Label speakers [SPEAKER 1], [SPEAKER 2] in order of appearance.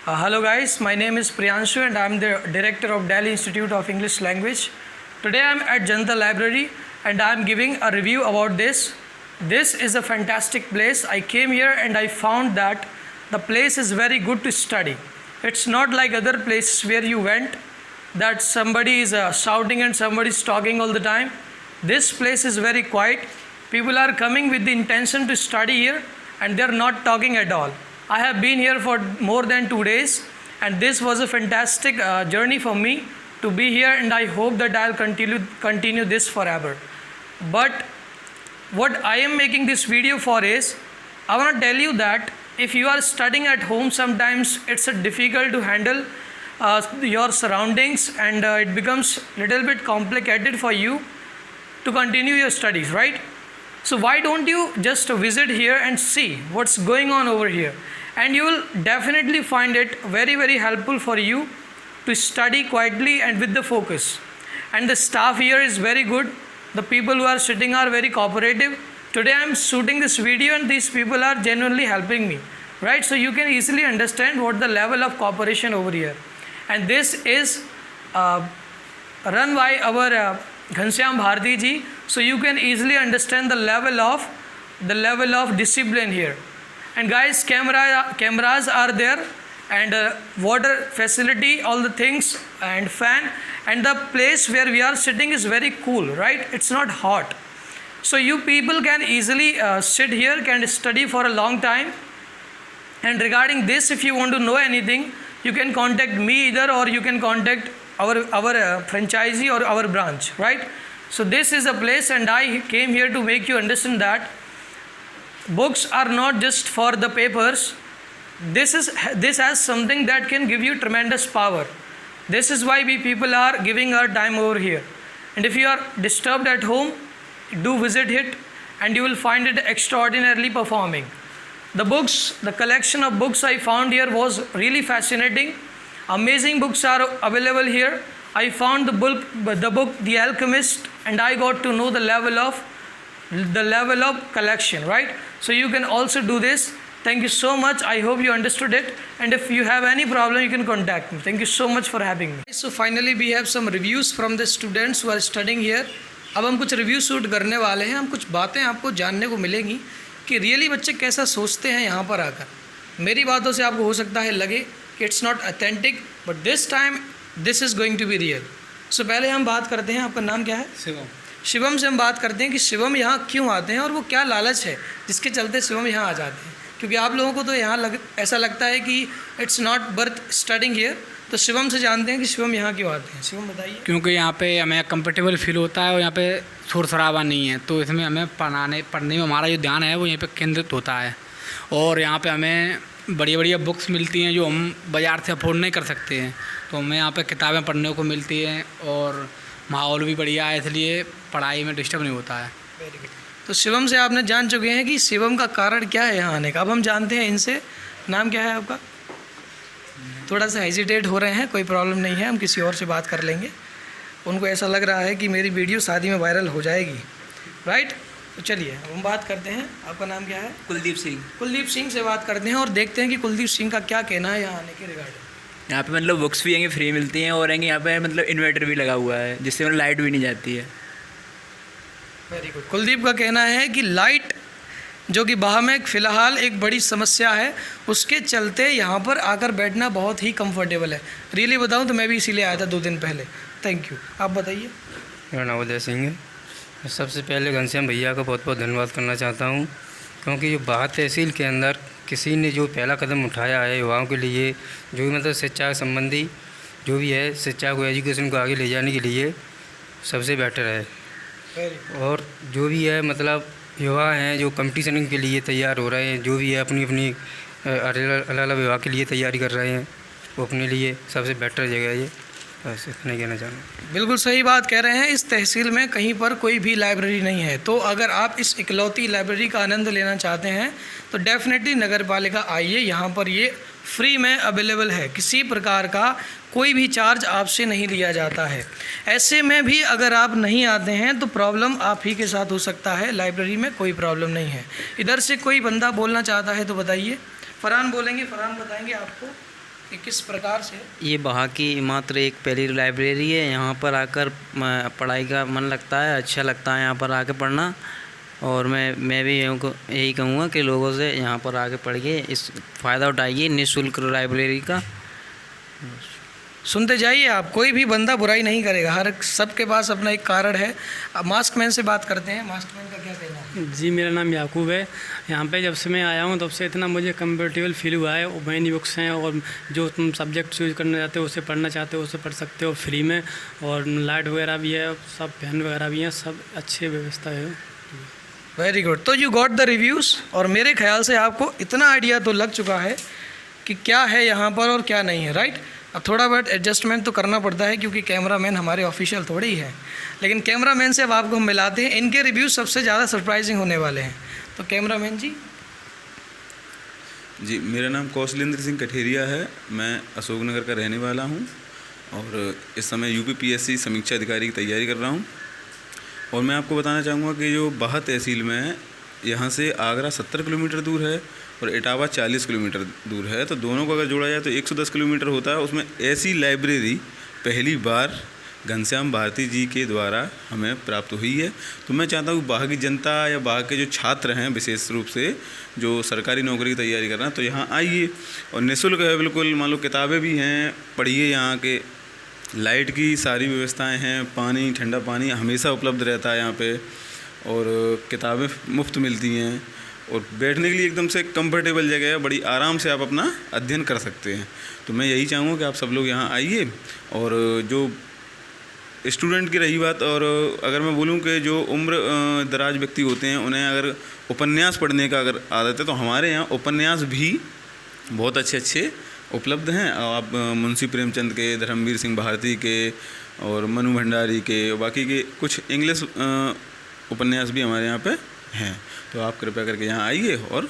[SPEAKER 1] Hello guys, my name is Priyanshu and I am the director of Delhi Institute of English Language. Today I am at Janata Library and I am giving a review about this. This is a fantastic place. I came here and I found that the place is very good to study. It's not like other places where you went that somebody is shouting and somebody is talking all the time. This place is very quiet. People are coming with the intention to study here and they are not talking at all. I have been here for more than 2 days and this was a fantastic journey for me to be here, and I hope that I'll continue this forever. But what I am making this video for is, I want to tell you that if you are studying at home, sometimes it's difficult to handle your surroundings and it becomes little bit complicated for you to continue your studies, right? So why don't you just visit here and see what's going on over here, and you will definitely find it very, very helpful for you to study quietly and with the focus. And the staff here is very good. The people who are sitting are very cooperative. Today I am shooting this video and these people are genuinely helping me, right? So you can easily understand what the level of cooperation over here. And this is run by our Ghanshyam Bharti ji, so you can easily understand the level of discipline here. And guys, cameras are there, and water facility, all the things, and fan, and the place where we are sitting is very cool, right? It's not hot, so you people can easily sit here, can study for a long time. And regarding this, if you want to know anything, you can contact me either, or you can contact our franchisee or our branch, right? So this is a place, and I came here to make you understand that books are not just for the papers. This has something that can give you tremendous power. This is why we people are giving our time over here. And if you are disturbed at home, do visit it and you will find it extraordinarily performing. The collection of books I found here was really fascinating. Amazing books are available here. I found the book The Alchemist, and I got to know the level of collection, right? So you can also do this. Thank you so much. I hope you understood it, and if you have any problem, you can contact me. Thank you so much for having me. So finally we have some reviews from the students who are studying here. अब हम कुछ review shoot करने वाले हैं. हम कुछ बातें आपको जानने को मिलेंगी कि रियली बच्चे कैसा सोचते हैं यहाँ पर आकर. मेरी बातों से आपको हो सकता है लगे कि it's not authentic, but this time this is going to be real. So पहले हम बात करते हैं, आपका नाम क्या है? शिवम से हम बात करते हैं कि शिवम यहाँ क्यों आते हैं और वो क्या लालच है जिसके चलते शिवम यहाँ आ जाते हैं. क्योंकि आप लोगों को तो यहाँ ऐसा लगता है कि it's not birth studying here. तो शिवम से जानते हैं कि शिवम यहाँ क्यों आते हैं. शिवम बताइए.
[SPEAKER 2] क्योंकि यहाँ पे हमें कंफर्टेबल फील होता है और यहाँ पे शोर शराबा नहीं है, तो इसमें हमें पढ़ने में हमारा जो ध्यान है वो यहीं पे केंद्रित होता है. और यहाँ पे हमें बढ़िया बुक्स मिलती हैं जो हम बाज़ार से अफोर्ड नहीं कर सकते हैं, तो हमें यहाँ पे किताबें पढ़ने को मिलती हैं और माहौल भी बढ़िया है, इसलिए पढ़ाई में डिस्टर्ब नहीं होता है.
[SPEAKER 1] Very good. तो शिवम से आपने जान चुके हैं कि शिवम का कारण क्या है यहाँ आने का. अब हम जानते हैं इनसे. नाम क्या है आपका? थोड़ा सा हेजिटेट हो रहे हैं, कोई प्रॉब्लम नहीं है, हम किसी और से बात कर लेंगे. उनको ऐसा लग रहा है कि मेरी वीडियो शादी में वायरल हो जाएगी, राइट? तो चलिए हम बात करते हैं. आपका नाम क्या है?
[SPEAKER 3] कुलदीप सिंह.
[SPEAKER 1] कुलदीप सिंह से बात करते हैं और देखते हैं कि कुलदीप सिंह का क्या कहना है यहाँ आने के रिगार्डिंग.
[SPEAKER 3] यहाँ पे मतलब बुक्स भी फ्री मिलती हैं और यहाँ पे मतलब इन्वर्टर भी लगा हुआ है जिससे मतलब लाइट भी नहीं जाती है.
[SPEAKER 1] Very good. कुलदीप का कहना है कि लाइट जो कि बाह में फ़िलहाल एक बड़ी समस्या है, उसके चलते यहाँ पर आकर बैठना बहुत ही कंफर्टेबल है. रियली बताऊँ तो मैं भी इसीलिए आया था 2 दिन पहले. Thank you. आप बताइए.
[SPEAKER 4] मेरा नाम उदय सिंह है. सबसे पहले घनश्याम भैया का बहुत बहुत धन्यवाद करना चाहता हूँ, क्योंकि जो बाह तहसील के अंदर किसी ने जो पहला कदम उठाया है युवाओं के लिए, जो भी मतलब शिक्षा संबंधी जो भी है, शिक्षा को एजुकेशन को आगे ले जाने के लिए सबसे बेटर है. और जो भी है मतलब युवा हैं जो कंपटीशन के लिए तैयार हो रहे हैं, जो भी है अपनी अलग अलग विभाग के लिए तैयारी कर रहे हैं, वो अपने लिए सबसे बेटर जगह है ये. बस इतना कहना चाहूँगा.
[SPEAKER 1] बिल्कुल सही बात कह रहे हैं. इस तहसील में कहीं पर कोई भी लाइब्रेरी नहीं है, तो अगर आप इस इकलौती लाइब्रेरी का आनंद लेना चाहते हैं तो डेफिनेटली नगर पालिका आइए. यहाँ पर ये फ्री में अवेलेबल है, किसी प्रकार का कोई भी चार्ज आपसे नहीं लिया जाता है. ऐसे में भी अगर आप नहीं आते हैं तो प्रॉब्लम आप ही के साथ हो सकता है, लाइब्रेरी में कोई प्रॉब्लम नहीं है. इधर से कोई बंदा बोलना चाहता है तो बताइए. फरहान बोलेंगे, फरहान बताएंगे आपको. कि किस प्रकार से?
[SPEAKER 5] ये वहाँ की मात्र एक पहली लाइब्रेरी है। यहाँ पर आकर पढ़ाई का मन लगता है, अच्छा लगता है यहाँ पर आके पढ़ना। और मैं भी यही कहूँगा कि लोगों से यहाँ पर आके पढ़िए, इस फ़ायदा उठाइए निःशुल्क लाइब्रेरी का।
[SPEAKER 1] सुनते जाइए आप, कोई भी बंदा बुराई नहीं करेगा, हर सबके पास अपना एक कारण है। अब मास्क मैन से बात करते हैं, मास्क मैन का क्या कहना है?
[SPEAKER 6] जी, मेरा नाम याकूब है। यहाँ पे जब से मैं आया हूँ तब से इतना मुझे कंफर्टेबल फील हुआ है। और मैनी बुक्स हैं और जो तुम सब्जेक्ट चूज़ करना चाहते हो, उसे पढ़ना चाहते हो, उसे पढ़ सकते हो फ्री में। और लाइट वगैरह भी है, सब फैन वगैरह भी हैं, सब अच्छी व्यवस्था है।
[SPEAKER 1] Very good. तो यू गॉट द रिव्यूज़, और मेरे ख्याल से आपको इतना आइडिया तो लग चुका है कि क्या है यहाँ पर और क्या नहीं है, राइट? अब थोड़ा बहुत एडजस्टमेंट तो करना पड़ता है क्योंकि कैमरामैन हमारे ऑफिशियल थोड़े ही है, लेकिन कैमरामैन से अब आपको हम मिलाते हैं। इनके रिव्यूज़ सबसे ज़्यादा सरप्राइजिंग होने वाले हैं। तो कैमरामैन जी।
[SPEAKER 7] जी, मेरा नाम कौशलेंद्र सिंह कठेरिया है। मैं अशोकनगर का रहने वाला हूँ और इस समय यूपीपीएससी समीक्षा अधिकारी की तैयारी कर रहा हूँ। और मैं आपको बताना चाहूँगा कि जो बाह तहसील में है, यहाँ से आगरा 70 किलोमीटर दूर है और इटावा 40 किलोमीटर दूर है। तो दोनों को अगर जोड़ा जाए तो 110 किलोमीटर होता है। उसमें ऐसी लाइब्रेरी पहली बार घनश्याम भारती जी के द्वारा हमें प्राप्त हुई है। तो मैं चाहता हूँ बाह की जनता या बाह के जो छात्र हैं, विशेष रूप से जो सरकारी नौकरी की तैयारी कर रहे हैं, तो यहाँ आइए। और निःशुल्क है बिल्कुल, मान लो किताबें भी हैं, पढ़िए। यहाँ के लाइट की सारी व्यवस्थाएं हैं, पानी, ठंडा पानी हमेशा उपलब्ध रहता है यहाँ पे, और किताबें मुफ्त मिलती हैं। और बैठने के लिए एकदम से कंफर्टेबल जगह है, बड़ी आराम से आप अपना अध्ययन कर सकते हैं। तो मैं यही चाहूँगा कि आप सब लोग यहाँ आइए। और जो स्टूडेंट की रही बात, और अगर मैं बोलूँ कि जो उम्र दराज व्यक्ति होते हैं, उन्हें अगर उपन्यास पढ़ने का अगर आदत है, तो हमारे यहाँ उपन्यास भी बहुत अच्छे अच्छे उपलब्ध हैं। आप मुंशी प्रेमचंद के, धर्मवीर सिंह भारती के और मनु भंडारी के, बाकी के कुछ इंग्लिश उपन्यास भी हमारे यहाँ पे हैं। तो आप कृपया करके यहाँ आइए और